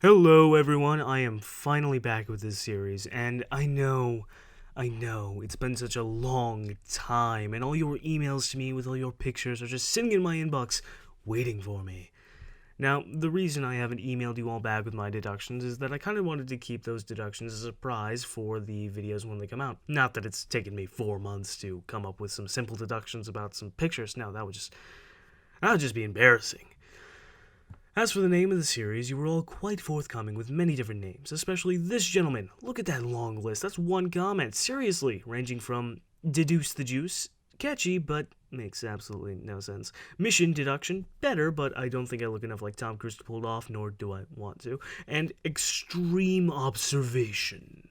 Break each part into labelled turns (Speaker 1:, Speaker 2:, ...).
Speaker 1: Hello everyone, I am finally back with this series, and I know, it's been such a long time, and all your emails to me with all your pictures are just sitting in my inbox, waiting for me. Now, the reason I haven't emailed you all back with my deductions is that I kind of wanted to keep those deductions a surprise for the videos when they come out. Not that it's taken me 4 months to come up with some simple deductions about some pictures. No, that would just be embarrassing. As for the name of the series, you were all quite forthcoming with many different names, especially this gentleman. Look at that long list, that's one comment, seriously, ranging from Deduce the Juice, catchy, but makes absolutely no sense. Mission Deduction, better, but I don't think I look enough like Tom Cruise to pull it off, nor do I want to. And Extreme Observation.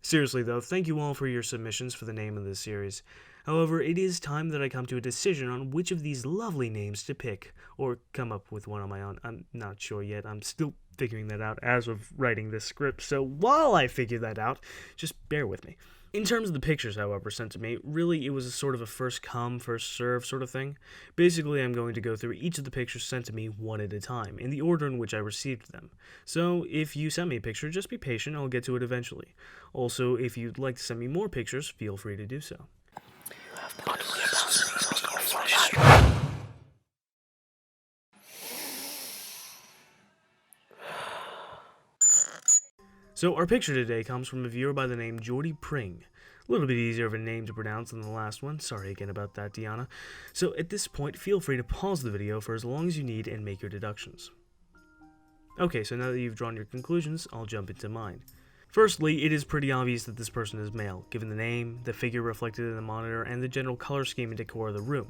Speaker 1: Seriously though, thank you all for your submissions for the name of this series. However, it is time that I come to a decision on which of these lovely names to pick, or come up with one on my own. I'm not sure yet. I'm still figuring that out as of writing this script, so while I figure that out, just bear with me. In terms of the pictures, however, sent to me, really it was a sort of a first come, first serve sort of thing. Basically, I'm going to go through each of the pictures sent to me one at a time, in the order in which I received them. So, if you send me a picture, just be patient, I'll get to it eventually. Also, if you'd like to send me more pictures, feel free to do so. So our picture today comes from a viewer by the name Jordy Pring. A little bit easier of a name to pronounce than the last one. Sorry again about that, Deanna. So at this point, feel free to pause the video for as long as you need and make your deductions. Okay, so now that you've drawn your conclusions, I'll jump into mine. Firstly, it is pretty obvious that this person is male, given the name, the figure reflected in the monitor, and the general color scheme and decor of the room.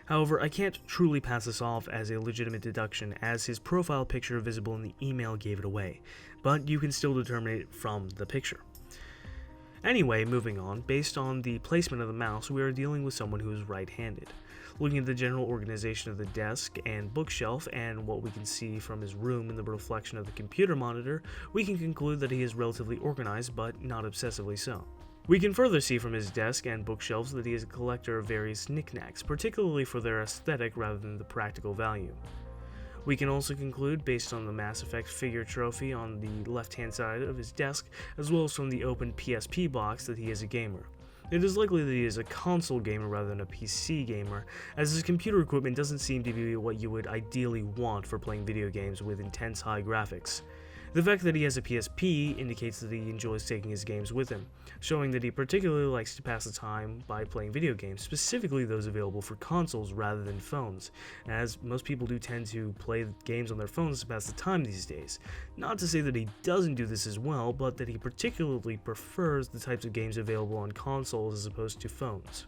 Speaker 1: However, I can't truly pass this off as a legitimate deduction, as his profile picture visible in the email gave it away, but you can still determine it from the picture. Anyway, moving on, based on the placement of the mouse, we are dealing with someone who is right-handed. Looking at the general organization of the desk and bookshelf and what we can see from his room in the reflection of the computer monitor, we can conclude that he is relatively organized, but not obsessively so. We can further see from his desk and bookshelves that he is a collector of various knickknacks, particularly for their aesthetic rather than the practical value. We can also conclude, based on the Mass Effect figure trophy on the left-hand side of his desk, as well as from the open PSP box, that he is a gamer. It is likely that he is a console gamer rather than a PC gamer, as his computer equipment doesn't seem to be what you would ideally want for playing video games with intense high graphics. The fact that he has a PSP indicates that he enjoys taking his games with him, showing that he particularly likes to pass the time by playing video games, specifically those available for consoles rather than phones, as most people do tend to play games on their phones to pass the time these days. Not to say that he doesn't do this as well, but that he particularly prefers the types of games available on consoles as opposed to phones.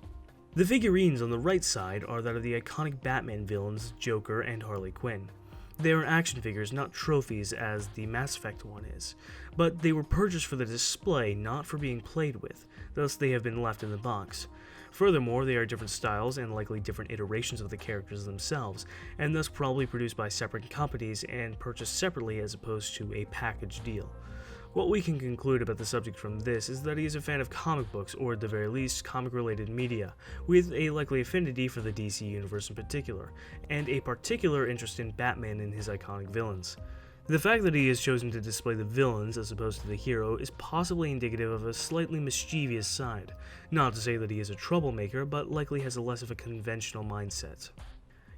Speaker 1: The figurines on the right side are that of the iconic Batman villains Joker and Harley Quinn. They are action figures, not trophies as the Mass Effect one is, but they were purchased for the display, not for being played with, thus they have been left in the box. Furthermore, they are different styles and likely different iterations of the characters themselves, and thus probably produced by separate companies and purchased separately as opposed to a package deal. What we can conclude about the subject from this is that he is a fan of comic books, or at the very least, comic-related media, with a likely affinity for the DC universe in particular, and a particular interest in Batman and his iconic villains. The fact that he has chosen to display the villains as opposed to the hero is possibly indicative of a slightly mischievous side. Not to say that he is a troublemaker, but likely has a less of a conventional mindset.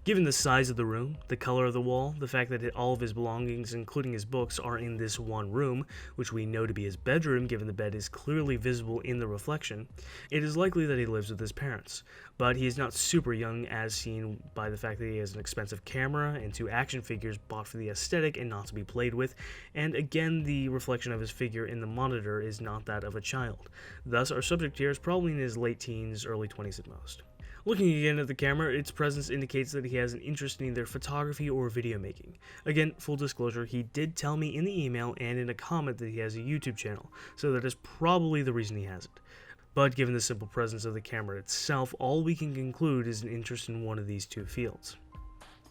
Speaker 1: Given the size of the room, the color of the wall, the fact that all of his belongings, including his books, are in this one room, which we know to be his bedroom given the bed is clearly visible in the reflection, it is likely that he lives with his parents. But he is not super young, as seen by the fact that he has an expensive camera and 2 action figures bought for the aesthetic and not to be played with, and again the reflection of his figure in the monitor is not that of a child. Thus our subject here is probably in his late teens, early 20s at most. Looking again at the camera, its presence indicates that he has an interest in either photography or video making. Again, full disclosure, he did tell me in the email and in a comment that he has a YouTube channel, so that is probably the reason he has it. But given the simple presence of the camera itself, all we can conclude is an interest in one of these 2 fields.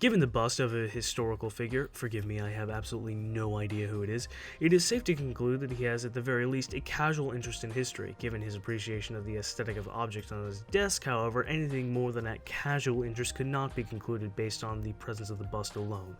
Speaker 1: Given the bust of a historical figure, forgive me, I have absolutely no idea who it is safe to conclude that he has at the very least a casual interest in history. Given his appreciation of the aesthetic of objects on his desk, however, anything more than that casual interest could not be concluded based on the presence of the bust alone.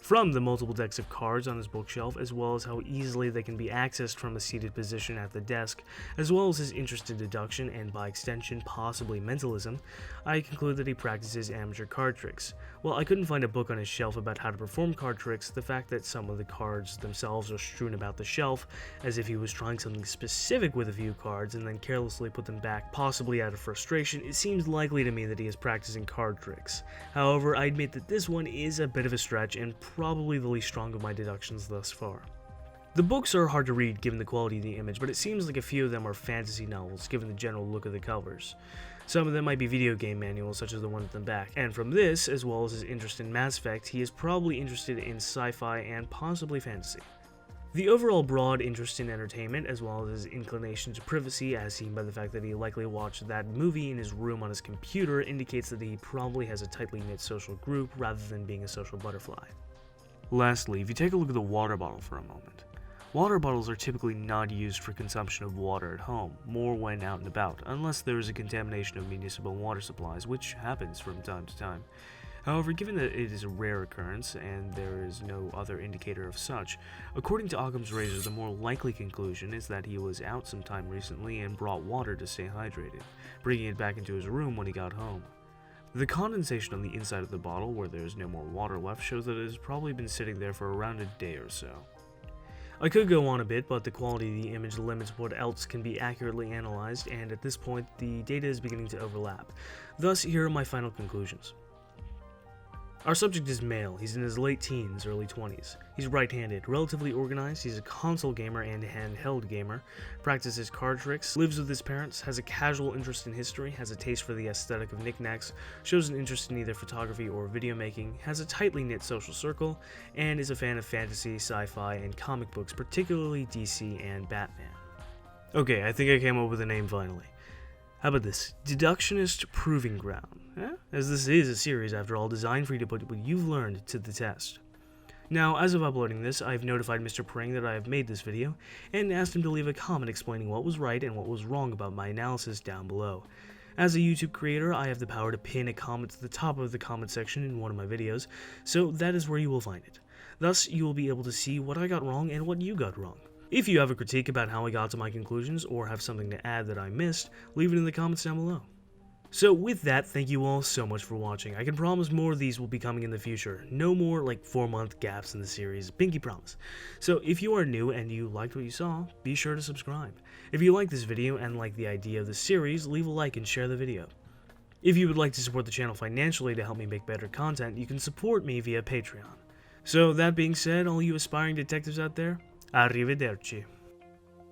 Speaker 1: from the multiple decks of cards on his bookshelf, as well as how easily they can be accessed from a seated position at the desk, as well as his interest in deduction and by extension possibly mentalism, I conclude that he practices amateur card tricks. While I couldn't find a book on his shelf about how to perform card tricks, the fact that some of the cards themselves are strewn about the shelf as if he was trying something specific with a few cards and then carelessly put them back, possibly out of frustration, it seems likely to me that he is practicing card tricks. However, I admit that this one is a bit of a stretch and probably the least strong of my deductions thus far. The books are hard to read given the quality of the image, but it seems like a few of them are fantasy novels given the general look of the covers. Some of them might be video game manuals such as the one at the back, and from this, as well as his interest in Mass Effect, he is probably interested in sci-fi and possibly fantasy. The overall broad interest in entertainment, as well as his inclination to privacy, as seen by the fact that he likely watched that movie in his room on his computer, indicates that he probably has a tightly knit social group rather than being a social butterfly. Lastly, if you take a look at the water bottle for a moment. Water bottles are typically not used for consumption of water at home, more when out and about, unless there is a contamination of municipal water supplies, which happens from time to time. However, given that it is a rare occurrence, and there is no other indicator of such, according to Occam's razor, the more likely conclusion is that he was out sometime recently and brought water to stay hydrated, bringing it back into his room when he got home. The condensation on the inside of the bottle, where there is no more water left, shows that it has probably been sitting there for around a day or so. I could go on a bit, but the quality of the image limits what else can be accurately analyzed, and at this point, the data is beginning to overlap. Thus, here are my final conclusions. Our subject is male. He's in his late teens, early 20s. He's right-handed, relatively organized, he's a console gamer and handheld gamer, practices card tricks, lives with his parents, has a casual interest in history, has a taste for the aesthetic of knickknacks, shows an interest in either photography or video making, has a tightly knit social circle, and is a fan of fantasy, sci-fi, and comic books, particularly DC and Batman. Okay, I think I came up with a name finally. How about this? Deductionist Proving Ground. As this is a series, after all, designed for you to put what you've learned to the test. Now, as of uploading this, I've notified Mr. Pring that I have made this video, and asked him to leave a comment explaining what was right and what was wrong about my analysis down below. As a YouTube creator, I have the power to pin a comment to the top of the comment section in one of my videos, so that is where you will find it. Thus, you will be able to see what I got wrong and what you got wrong. If you have a critique about how I got to my conclusions, or have something to add that I missed, leave it in the comments down below. So with that, thank you all so much for watching. I can promise more of these will be coming in the future. No more like 4-month gaps in the series, pinky promise. So if you are new and you liked what you saw, be sure to subscribe. If you like this video and like the idea of the series, leave a like and share the video. If you would like to support the channel financially to help me make better content, you can support me via Patreon. So that being said, all you aspiring detectives out there, arrivederci.